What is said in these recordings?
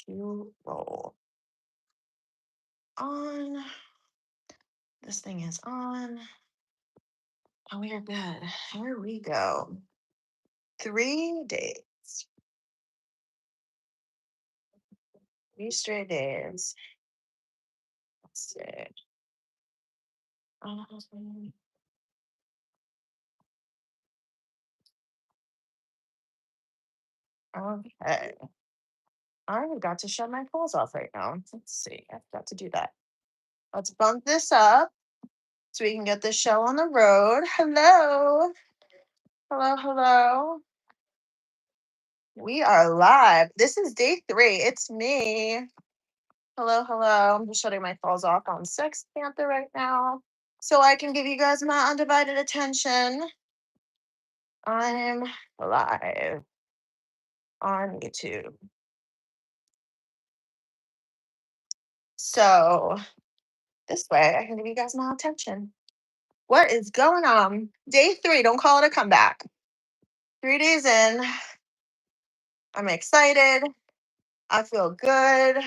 to roll. On. This thing is on. Oh, we are good. Here we go. 3 days. 3 straight days. Let's see. Um, Okay. I got to shut my clothes off right now. Let's see. I've got to do that. Let's bump this up so we can get this show on the road. Hello. Hello, hello. We are live. This is day 3. It's me. Hello, hello. I'm just shutting my clothes off on Sex Panther right now so I can give you guys my undivided attention. I'm live on YouTube. So this way I can give you guys my attention. What is going on? Day 3. Don't call it a comeback. 3 days in. I'm excited. I feel good.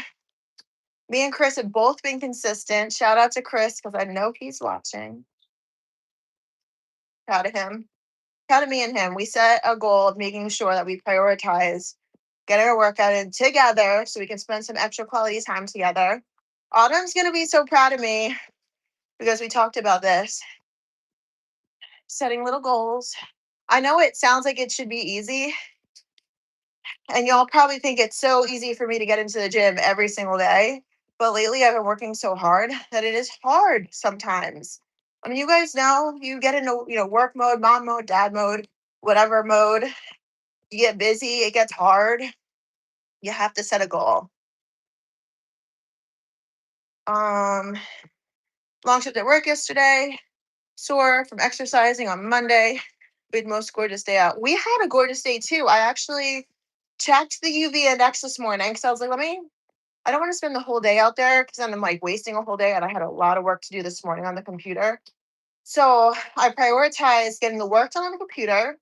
Me and Chris have both been consistent. Shout out to Chris because I know he's watching. Proud of him. Proud of me and him. We set a goal of making sure that we prioritize getting our workout in together so we can spend some extra quality time together. Autumn's going to be so proud of me because we talked about this. Setting little goals. I know it sounds like it should be easy. And y'all probably think it's so easy for me to get into the gym every single day. But lately I've been working so hard that it is hard sometimes. I mean, you guys know, you get into, work mode, mom mode, dad mode, whatever mode. You get busy, it gets hard. You have to set a goal. Long shift at work yesterday. Sore from exercising on Monday. We had most gorgeous day out. We had a gorgeous day too. I actually checked the UV index this morning because I was like, I don't want to spend the whole day out there because then I'm like wasting a whole day. And I had a lot of work to do this morning on the computer. So I prioritized getting the work done on the computer.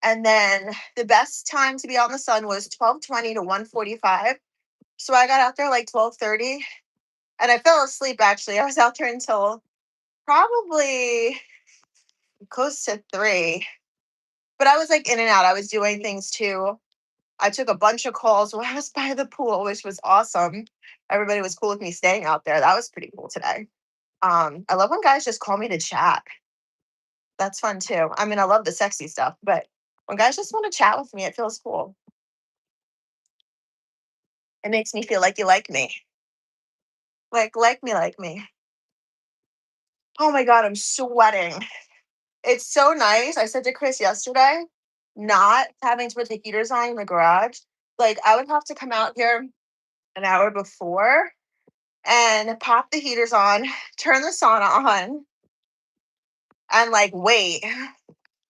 And then the best time to be out in the sun was 12:20 to 1:45. So I got out there like 12:30 and I fell asleep actually. I was out there until probably close to 3. But I was like in and out. I was doing things too. I took a bunch of calls while I was by the pool, which was awesome. Everybody was cool with me staying out there. That was pretty cool today. I love when guys just call me to chat. That's fun too. I mean, I love the sexy stuff, but when guys just want to chat with me, it feels cool. It makes me feel like you like me. Like me, like me. Oh my God, I'm sweating. It's so nice. I said to Chris yesterday, not having to put the heaters on in the garage. Like, I would have to come out here an hour before and pop the heaters on, turn the sauna on, and like wait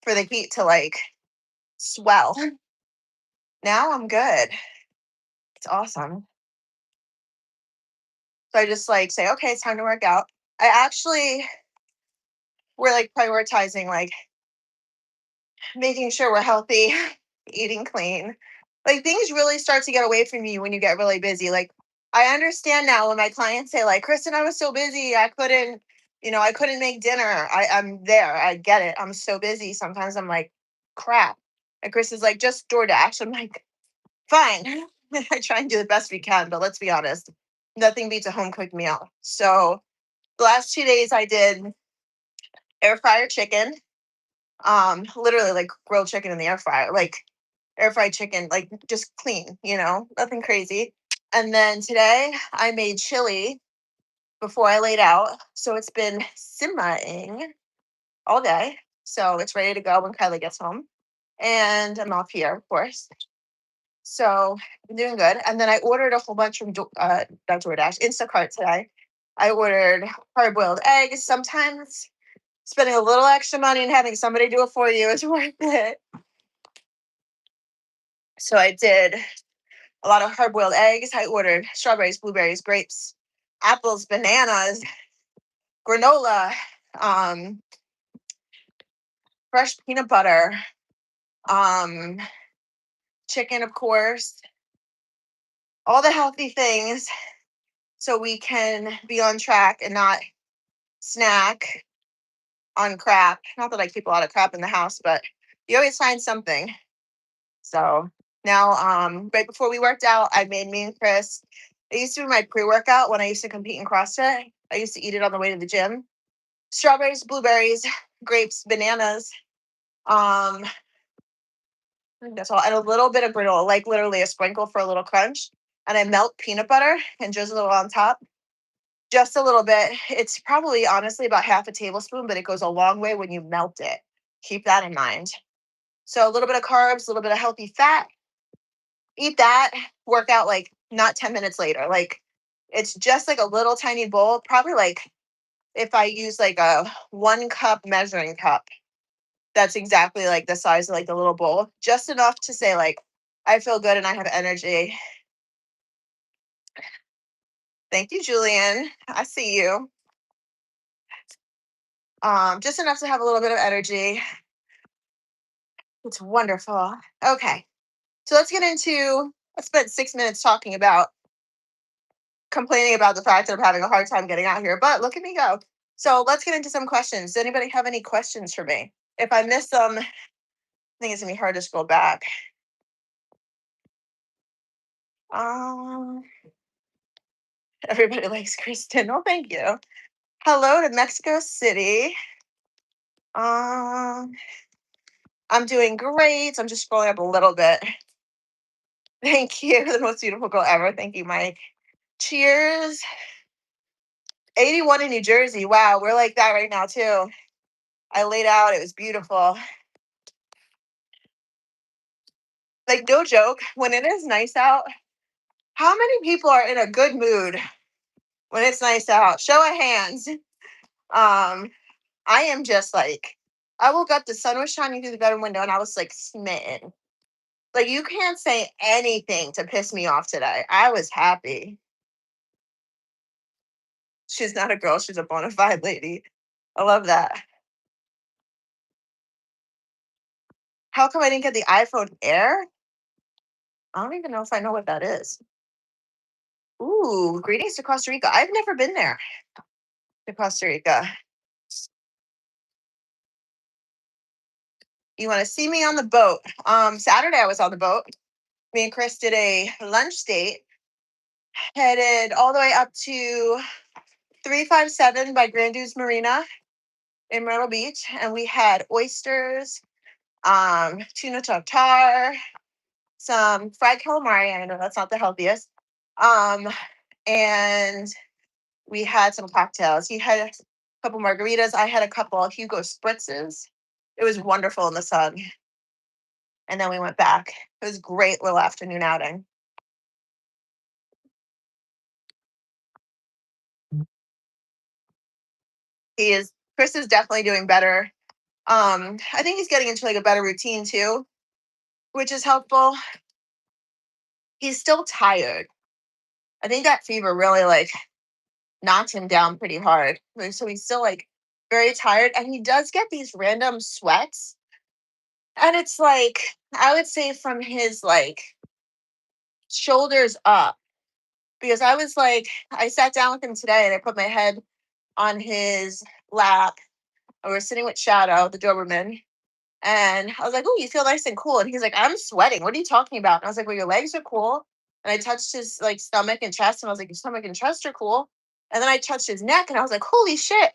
for the heat to like swell. Now I'm good. It's awesome. So I just like say, okay, it's time to work out. We're like prioritizing like making sure we're healthy, eating clean. Like things really start to get away from you when you get really busy. Like I understand now when my clients say like, Kristen, I was so busy. I couldn't make dinner. I'm there. I get it. I'm so busy. Sometimes I'm like, crap. And Chris is like, just DoorDash. I'm like, fine. I try and do the best we can, but let's be honest. Nothing beats a home cooked meal. So the last 2 days I did air fryer chicken. Literally like grilled chicken in the air fryer, like air fried chicken, like just clean, nothing crazy. And then today I made chili before I laid out. So it's been simmering all day. So it's ready to go when Kylie gets home. And I'm off here, of course. So I'm doing good. And then I ordered a whole bunch from not DoorDash, Instacart today. I ordered hard-boiled eggs. Sometimes spending a little extra money and having somebody do it for you is worth it. So I did a lot of hard-boiled eggs. I ordered strawberries, blueberries, grapes, apples, bananas, granola, fresh peanut butter, chicken, of course, all the healthy things so we can be on track and not snack on crap. Not that I keep a lot of crap in the house, but you always find something. So now, right before we worked out, I made me and Chris. It used to be my pre-workout when I used to compete in CrossFit. I used to eat it on the way to the gym. Strawberries, blueberries, grapes, bananas. I think that's all, and a little bit of granola, like literally a sprinkle for a little crunch. And I melt peanut butter and drizzle it on top, just a little bit. It's probably honestly about half a tablespoon, but it goes a long way when you melt it. Keep that in mind. So a little bit of carbs, a little bit of healthy fat. Eat that, work out like not 10 minutes later. Like it's just like a little tiny bowl, probably like if I use like a 1 cup measuring cup, that's exactly like the size of like the little bowl, just enough to say like, I feel good and I have energy. Thank you, Julian. I see you. Just enough to have a little bit of energy. It's wonderful. Okay. So I spent 6 minutes talking about complaining about the fact that I'm having a hard time getting out here, but look at me go. So let's get into some questions. Does anybody have any questions for me? If I miss them, I think it's gonna be hard to scroll back. Um, Everybody likes Kristen. Oh, thank you. Hello to Mexico City. Um, I'm doing great. I'm just scrolling up a little bit. Thank you. The most beautiful girl ever. Thank you, Mike. Cheers. 81 in New Jersey. Wow, we're like that right now too. I laid out. It was beautiful. Like no joke, when it is nice out, how many people are in a good mood when it's nice out? Show of hands. I am just like, I woke up, the sun was shining through the bedroom window, and I was like smitten. Like you can't say anything to piss me off today. I was happy. She's not a girl, she's a bona fide lady. I love that. How come I didn't get the iPhone Air? I don't even know if I know what that is. Ooh, greetings to Costa Rica. I've never been there to Costa Rica. You want to see me on the boat? Saturday I was on the boat. Me and Chris did a lunch date, headed all the way up to 357 by Grand Dunes Marina in Myrtle Beach, and we had oysters, tuna tartare, some fried calamari. I know that's not the healthiest. And we had some cocktails. He had a couple margaritas. I had a couple of Hugo spritzes. It was wonderful in the sun. And then we went back. It was a great little afternoon outing. Chris is definitely doing better. I think he's getting into like a better routine too, which is helpful. He's still tired. I think that fever really like knocked him down pretty hard. Like, so he's still like very tired, and he does get these random sweats. And it's like, I would say from his like shoulders up, because I was like, I sat down with him today and I put my head on his lap. And we were sitting with Shadow, the Doberman. And I was like, oh, you feel nice and cool. And he's like, I'm sweating. What are you talking about? And I was like, well, your legs are cool. And I touched his like stomach and chest. And I was like, your stomach and chest are cool. And then I touched his neck and I was like, holy shit.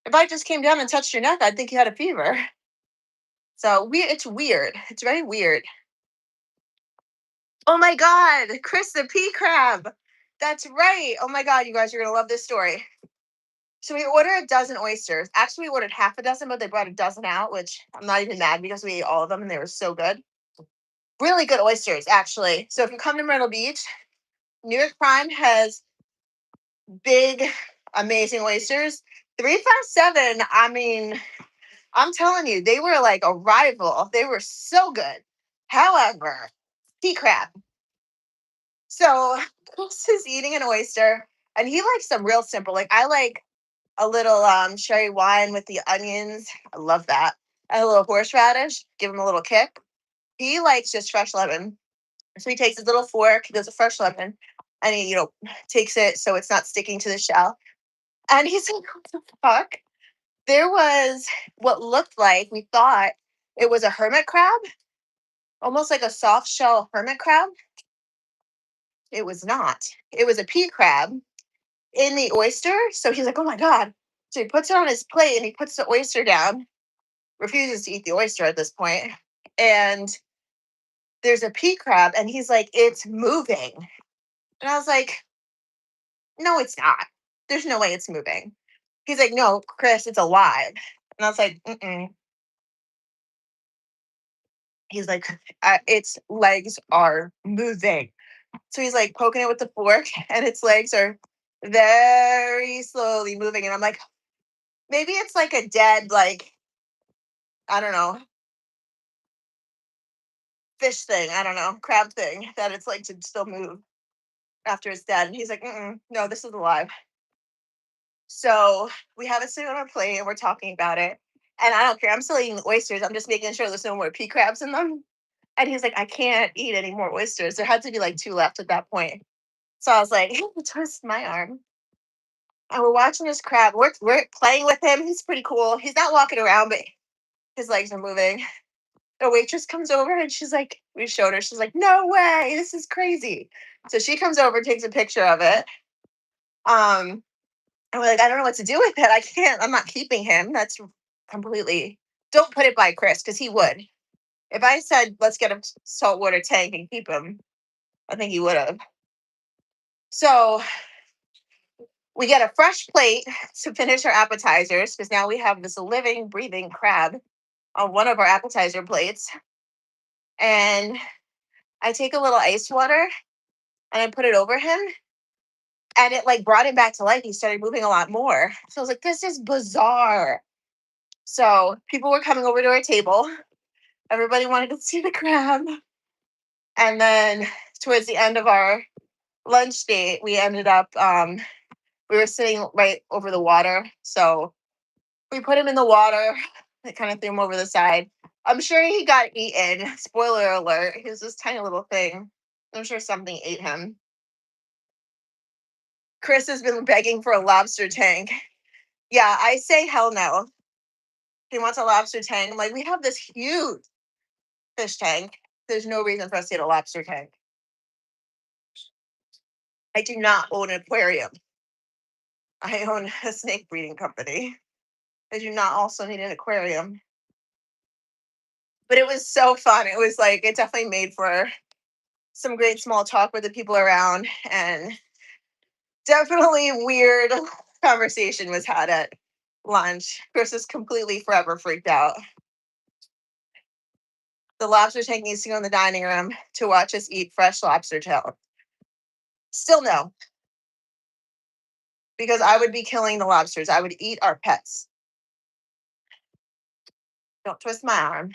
If I just came down and touched your neck, I'd think you had a fever. So it's weird. It's very weird. Oh my God, Chris the pea crab. That's right. Oh my God, you guys are going to love this story. So we ordered a dozen oysters. Actually, we ordered half a dozen, but they brought a dozen out, which I'm not even mad because we ate all of them and they were so good. Really good oysters, actually. So if you come to Myrtle Beach, New York Prime has big, amazing oysters. 357, I mean, I'm telling you, they were like a rival. They were so good. However, pea crab. So Chris is eating an oyster, and he likes them real simple. Like I like a little sherry wine with the onions. I love that. And a little horseradish, give him a little kick. He likes just fresh lemon. So he takes his little fork, he does a fresh lemon, and he, takes it so it's not sticking to the shell. And he's like, what the fuck? There was what looked like, we thought it was a hermit crab, almost like a soft shell hermit crab. It was not. It was a pea crab in the oyster. So he's like, oh my God. So he puts it on his plate and he puts the oyster down, refuses to eat the oyster at this point. And there's a pea crab and he's like, it's moving. And I was like, no, it's not. There's no way it's moving. He's like, no, Chris, it's alive. And I was like, mm-mm. He's like, its legs are moving. So he's like poking it with the fork and its legs are very slowly moving. And I'm like, maybe it's like a dead, like, I don't know, fish thing. I don't know, crab thing that it's like to still move after it's dead. And he's like, no, this is alive. So we have it sitting on our plate and we're talking about it. And I don't care. I'm still eating the oysters. I'm just making sure there's no more pea crabs in them. And he's like, I can't eat any more oysters. There had to be like 2 left at that point. So I was like, twist my arm. And we're watching this crab. We're playing with him. He's pretty cool. He's not walking around, but his legs are moving. The waitress comes over and she's like, we showed her. She's like, no way. This is crazy. So she comes over, takes a picture of it. And we're like, I don't know what to do with it. I can't. I'm not keeping him. That's completely. Don't put it by Chris because he would. If I said, let's get a saltwater tank and keep him, I think he would have. So we get a fresh plate to finish our appetizers because now we have this living, breathing crab on one of our appetizer plates. And I take a little ice water and I put it over him. And it like brought him back to life. He started moving a lot more. So I was like, this is bizarre. So people were coming over to our table. Everybody wanted to see the crab. And then towards the end of our lunch date, we ended up, we were sitting right over the water. So we put him in the water. I kind of threw him over the side. I'm sure he got eaten. Spoiler alert. He was this tiny little thing. I'm sure something ate him. Chris has been begging for a lobster tank. Yeah, I say hell no. He wants a lobster tank. I'm like, we have this huge fish tank. There's no reason for us to get a lobster tank. I do not own an aquarium. I own a snake breeding company. I do not also need an aquarium. But it was so fun. It was like, it definitely made for some great small talk with the people around. And definitely weird conversation was had at lunch. Chris is completely forever freaked out. The lobster tank needs to go in the dining room to watch us eat fresh lobster tail. Still no, because I would be killing the lobsters. I would eat our pets. Don't twist my arm.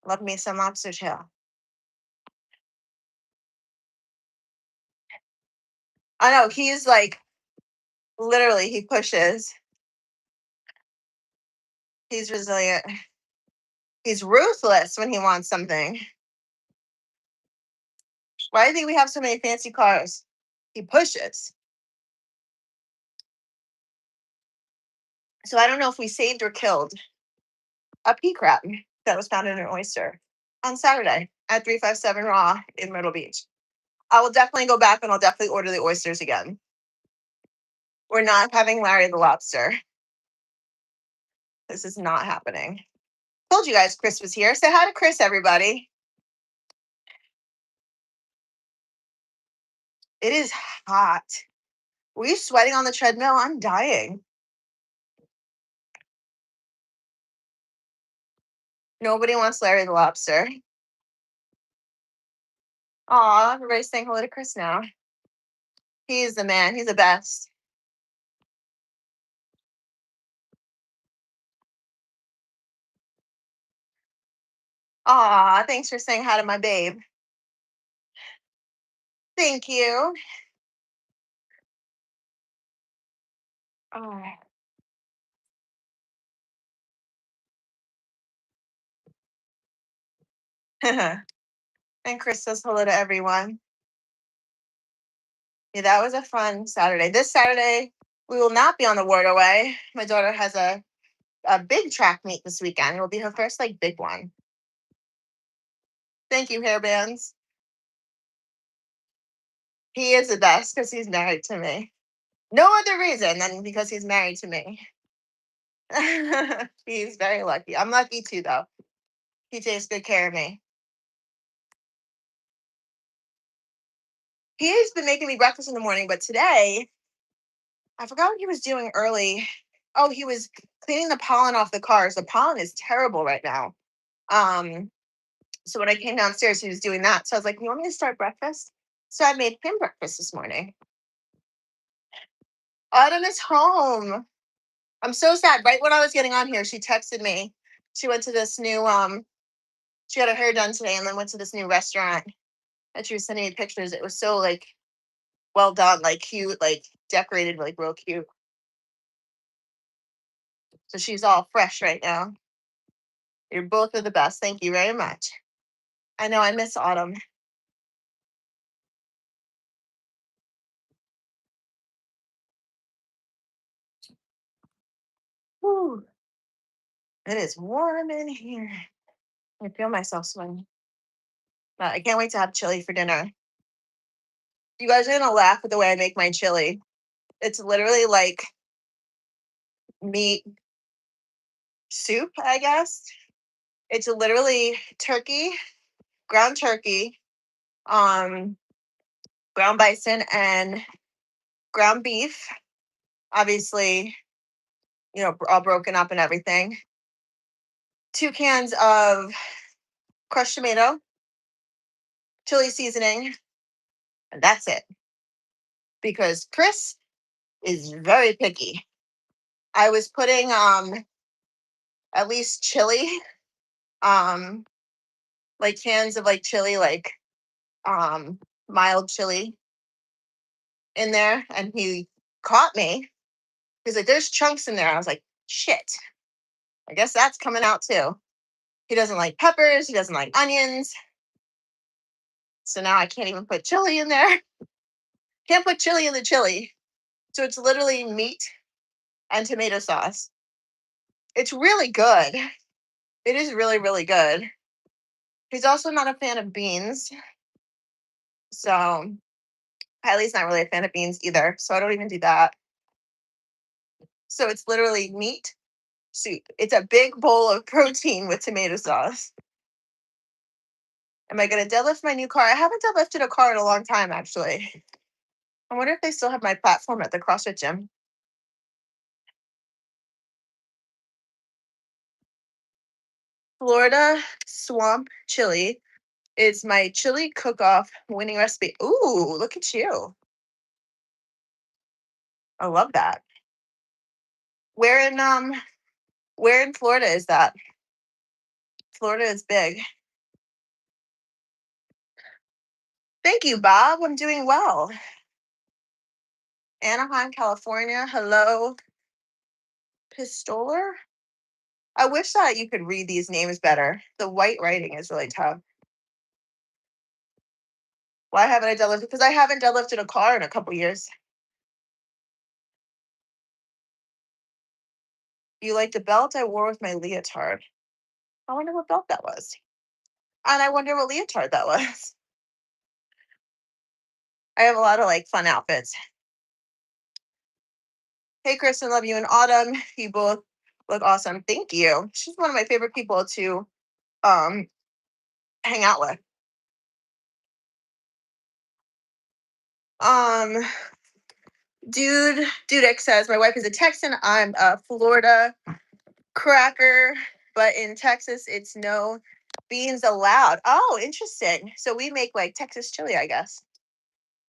Love me some lobster tail. I know, he's like, literally, he pushes. He's resilient. He's ruthless when he wants something. Why do you think we have so many fancy cars? He pushes. So I don't know if we saved or killed a pea crab that was found in an oyster on Saturday at 357 Raw in Myrtle Beach. I will definitely go back and I'll definitely order the oysters again. We're not having Larry the lobster. This is not happening. Told you guys Chris was here. Say hi to Chris, everybody. It is hot. Were you sweating on the treadmill? I'm dying. Nobody wants Larry the lobster. Aw, everybody's saying hello to Chris now. He's the man. He's the best. Aw, thanks for saying hi to my babe. Thank you. Oh. And Chris says hello to everyone. Yeah, that was a fun Saturday. This Saturday, we will not be on the waterway. My daughter has a big track meet this weekend. It will be her first like big one. Thank you, hairbands. He is the best because he's married to me. No other reason than because he's married to me. He's very lucky. I'm lucky too, though. He takes good care of me. He has been making me breakfast in the morning, but today I forgot what he was doing early. Oh, he was cleaning the pollen off the cars. The pollen is terrible right now. Um, so when I came downstairs, he was doing that. So I was like, "You want me to start breakfast?" So I made him breakfast this morning. Autumn is home. I'm so sad. Right when I was getting on here, she texted me. She went to this new she got her hair done today and then went to this new restaurant and she was sending me pictures. It was so like well done, like cute, like decorated, like real cute. So she's all fresh right now. You're both of the best. Thank you very much. I know I miss Autumn. Whew. It is warm in here. I feel myself sweating. But I can't wait to have chili for dinner. You guys are gonna laugh at the way I make my chili. It's literally like meat soup, I guess. It's literally turkey, ground turkey, um, ground bison, and ground beef. Obviously, all broken up and everything. 2 cans of crushed tomato, chili seasoning, and that's it. Because Chris is very picky. I was putting at least chili, um, like cans of like chili, like mild chili in there, and he caught me. He's like, "There's chunks in there." I was like, "Shit, I guess that's coming out too." He doesn't like peppers. He doesn't like onions. So now I can't even put chili in there. Can't put chili in the chili. So it's literally meat and tomato sauce. It's really good. It is really, really good. He's also not a fan of beans. So Kylie's not really a fan of beans either. So I don't even do that. So it's literally meat, soup. It's a big bowl of protein with tomato sauce. Am I going to deadlift my new car? I haven't deadlifted a car in a long time, actually. I wonder if they still have my platform at the CrossFit gym. Florida swamp chili is my chili cook-off winning recipe. Ooh, look at you. I love that. Where in where in Florida is that? Florida is big. Thank you, Bob. I'm doing well. Anaheim, California. Hello, Pistoler. I wish that you could read these names better. The white writing is really tough. Why haven't I deadlifted? Because I haven't deadlifted a car in a couple years. You like the belt I wore with my leotard? I wonder what belt that was. And I wonder what leotard that was. I have a lot of like fun outfits. Hey, Kristen, love you in Autumn. You both look awesome. Thank you. She's one of my favorite people to um hang out with. Um, Dudek says my wife is a Texan. I'm a Florida cracker, but in Texas it's no beans allowed. Oh, interesting. So we make like Texas chili, I guess.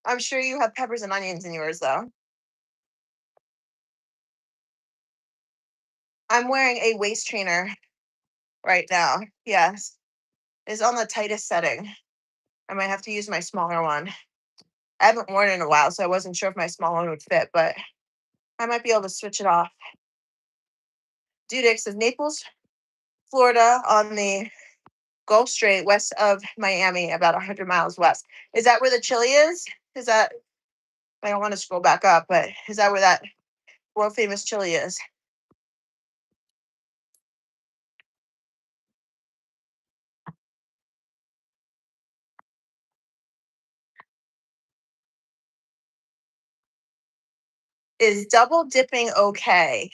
I'm sure you have peppers and onions in yours though. I'm wearing a waist trainer right now. Yes. It's on the tightest setting. I might have to use my smaller one. I haven't worn it in a while, so I wasn't sure if my small one would fit, but I might be able to switch it off. Dudek says Naples, Florida on the go straight west of Miami, about 100 miles west. Is that where the chili is? Is that, I don't want to scroll back up, but is that where that world famous chili is? Is double dipping okay?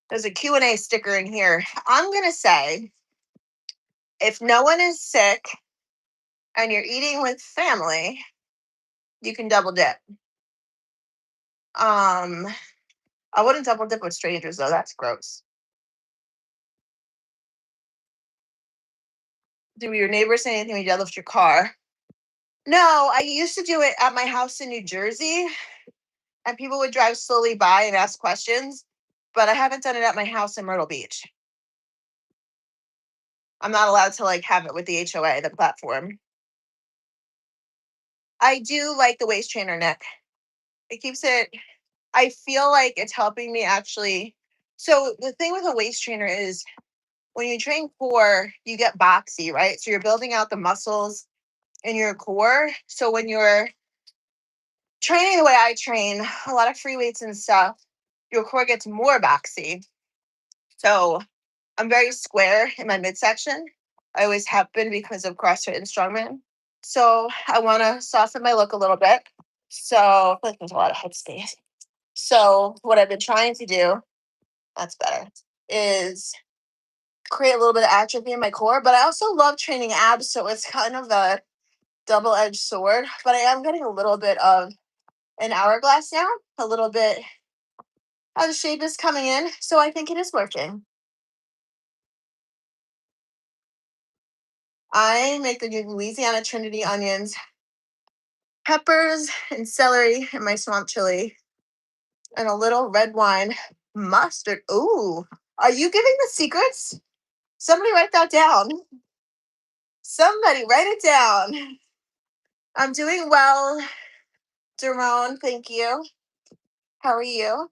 There's a Q&A sticker in here. I'm going to say if no one is sick and you're eating with family, you can double dip. I wouldn't double dip with strangers though. That's gross. Do your neighbors say anything when you deadlift your car? No, I used to do it at my house in New Jersey, and people would drive slowly by and ask questions, but I haven't done it at my house in Myrtle Beach. I'm not allowed to like have it with the HOA, the platform. I do like the waist trainer, Nick. It keeps it, I feel like it's helping me actually. So the thing with a waist trainer is when you train core, you get boxy, right? So you're building out the muscles in your core. So when you're training the way I train, a lot of free weights and stuff, your core gets more boxy. So I'm very square in my midsection. I always have been because of CrossFit and strongman. So I want to soften my look a little bit. So I feel like there's a lot of headspace. So what I've been trying to do, that's better, is create a little bit of atrophy in my core. But I also love training abs. So it's kind of a double-edged sword. But I am getting a little bit of an hourglass now. A little bit of the shape is coming in. So I think it is working. I make the Louisiana Trinity onions, peppers, and celery in my swamp chili, and a little red wine mustard. Ooh, are you giving the secrets? Somebody write that down. Somebody write it down. I'm doing well, Jerome. Thank you. How are you?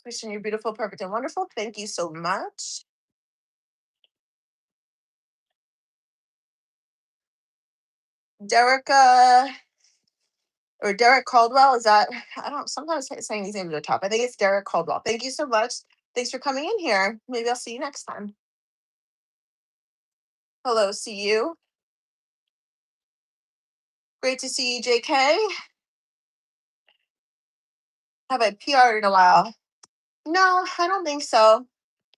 Kristen, you're beautiful, perfect, and wonderful. Thank you so much. Derica or Derek Caldwell, is that, I don't sometimes saying these names are tough. I think it's Derek Caldwell. Thank you so much. Thanks for coming in here. Maybe I'll see you next time. Hello, see you. Great to see you, JK. Have I PR'd in a while? No, I don't think so.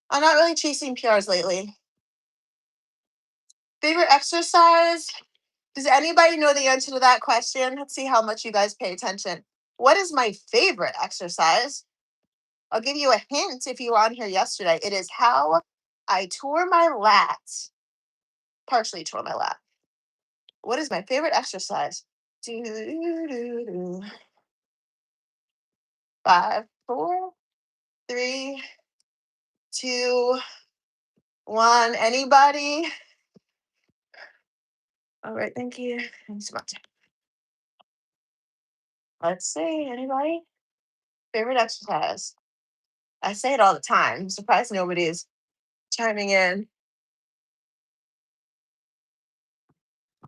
I'm not really chasing PRs lately. Favorite exercise? Does anybody know the answer to that question? Let's see how much you guys pay attention. What is my favorite exercise? I'll give you a hint if you were on here yesterday. It is how I tore my lats. Partially tore my lat. What is my favorite exercise? Do, do, do, do. 5, 4, 3, 2, 1. Anybody? All right, thank you. Thanks so much. Let's see. Anybody? Favorite exercise? I say it all the time. I'm surprised nobody's chiming in.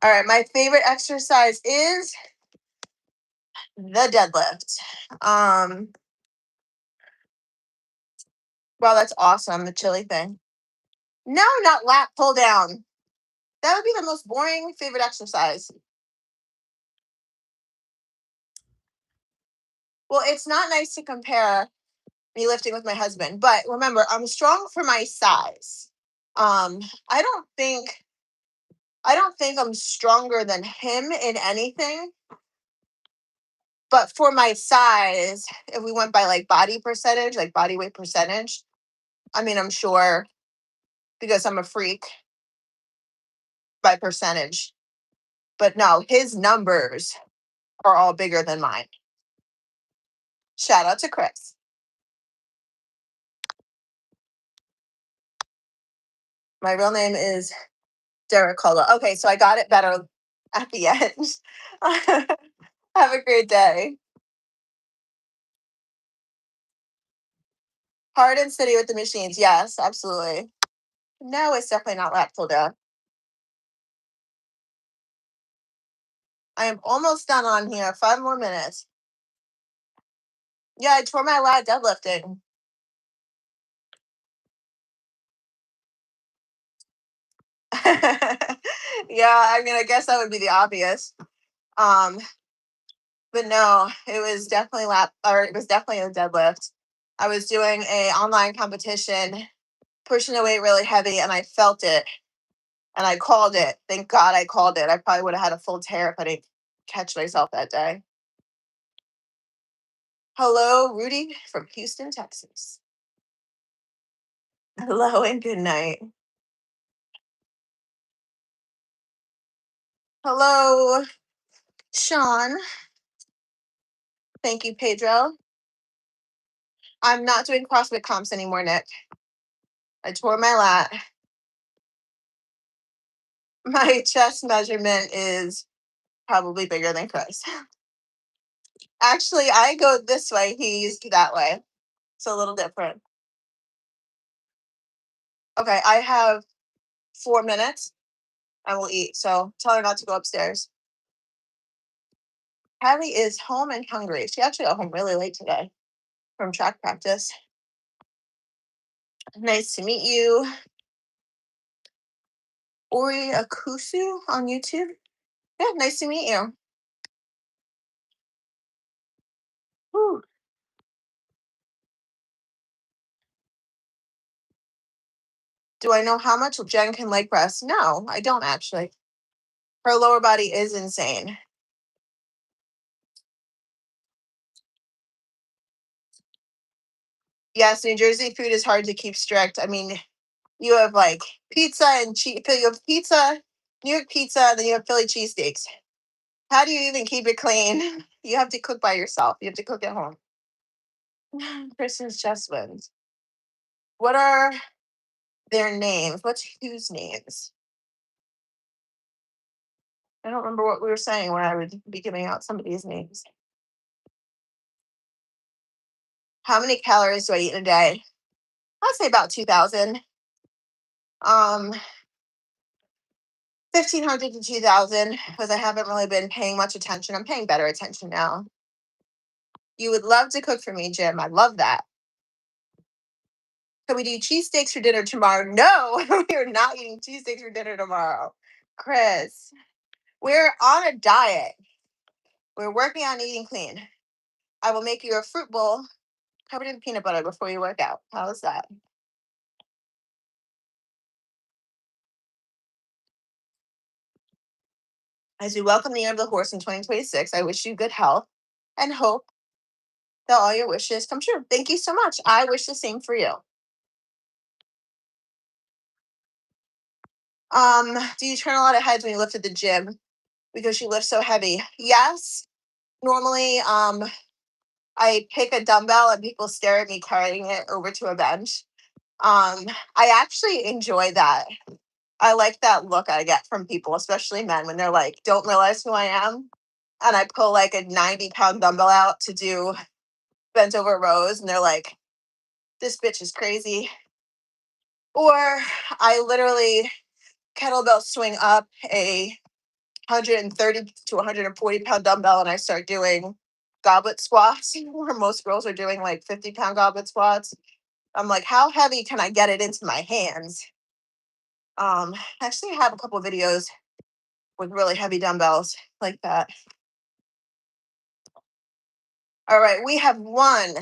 All right, my favorite exercise is the deadlift. Wow, that's awesome. The chili thing. No, not lat pull down. That would be the most boring favorite exercise. Well, it's not nice to compare me lifting with my husband, but remember, I'm strong for my size. Um, I don't think I'm stronger than him in anything, but for my size, if we went by like body percentage, like body weight percentage, I mean, I'm sure because I'm a freak by percentage. But no, his numbers are all bigger than mine. Shout out to Chris. My real name is Derek Caldwell. Okay, so I got it better at the end. Have a great day. Hard and steady with the machines. Yes, absolutely. No, it's definitely not lat pull down. I am almost done on here. 5 more minutes. Yeah, I tore my lat deadlifting. Yeah, I mean, I guess that would be the obvious. Um, but no, it was definitely it was definitely a deadlift. I was doing a online competition, pushing the weight really heavy, and I felt it, and I called it. Thank God I called it. I probably would have had a full tear if I didn't catch myself that day. Hello, Rudy from Houston, Texas. Hello and good night. Hello, Sean. Thank you, Pedro. I'm not doing CrossFit comps anymore, Nick. I tore my lat. My chest measurement is probably bigger than Chris. Actually, I go this way, he's that way. It's a little different. Okay, I have 4 minutes. I will eat. So tell her not to go upstairs. Patty is home and hungry. She actually got home really late today from track practice. Nice to meet you. Ori Akusu on YouTube. Yeah, nice to meet you. Whew. Do I know how much Jen can leg press? No, I don't actually. Her lower body is insane. Yes, New Jersey food is hard to keep strict. I mean, you have like pizza and cheese. You have pizza, New York pizza, and then you have Philly cheesesteaks. How do you even keep it clean? You have to cook by yourself. You have to cook at home. Kristen's chest wins. What are their names? What's whose names? I don't remember what we were saying when I would be giving out somebody's names. How many calories do I eat in a day? I'd say about 2,000. 1,500 to 2,000 because I haven't really been paying much attention. I'm paying better attention now. You would love to cook for me, Jim. I love that. Can we do cheesesteaks for dinner tomorrow? No, we're not eating cheesesteaks for dinner tomorrow. Chris, we're on a diet. We're working on eating clean. I will make you a fruit bowl covered in peanut butter before you work out. How's that? As we welcome the year of the horse in 2026, I wish you good health and hope that all your wishes come true. Thank you so much. I wish the same for you. Do you turn a lot of heads when you lift at the gym because you lift so heavy? Yes. Normally, I pick a dumbbell and people stare at me carrying it over to a bench. I actually enjoy that. I like that look I get from people, especially men, when they're like, don't realize who I am. And I pull like a 90-pound dumbbell out to do bent over rows, and they're like, this bitch is crazy. Or I literally kettlebell swing up a 130 to 140-pound dumbbell and I start doing goblet squats where most girls are doing like 50-pound goblet squats. I'm like, how heavy can I get it into my hands? Actually, I have a couple of videos with really heavy dumbbells like that. All right, we have 1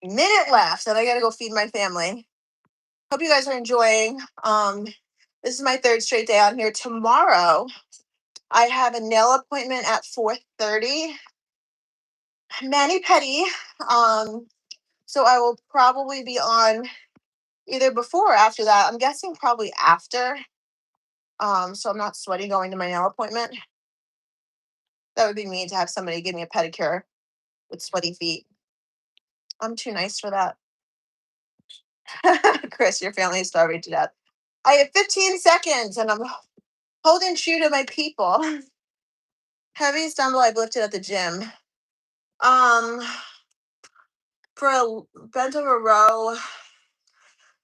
minute left, and I gotta go feed my family. Hope you guys are enjoying. This is my third straight day on here. Tomorrow, I have a nail appointment at 4:30. Mani pedi. So I will probably be on either before or after that. I'm guessing probably after. So I'm not sweaty going to my nail appointment. That would be mean to have somebody give me a pedicure with sweaty feet. I'm too nice for that. Chris, your family is starving to death. I have 15 seconds and I'm holding true to my people. Heaviest dumbbell I've lifted at the gym. Um, for a bent over row,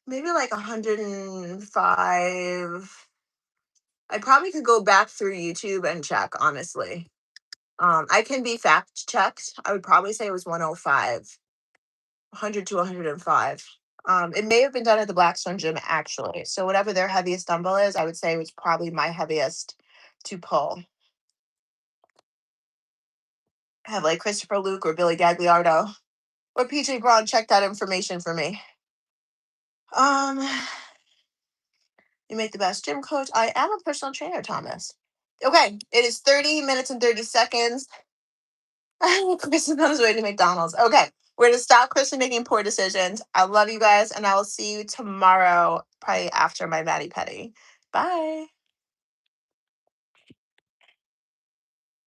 maybe like 105. I probably could go back through YouTube and check, honestly. I can be fact checked. I would probably say it was 105, 100 to 105. It may have been done at the Blackstone gym actually. So whatever their heaviest dumbbell is, I would say was probably my heaviest to pull. Have like Christopher Luke or Billy Gagliardo or PJ Braun check that information for me. Um, you make the best gym coach. I am a personal trainer, Thomas. Okay, it is 30 minutes and 30 seconds. Kristen on his way to McDonald's. Okay, we're gonna stop Kristen making poor decisions. I love you guys, and I will see you tomorrow, probably after my Matty Petty. Bye.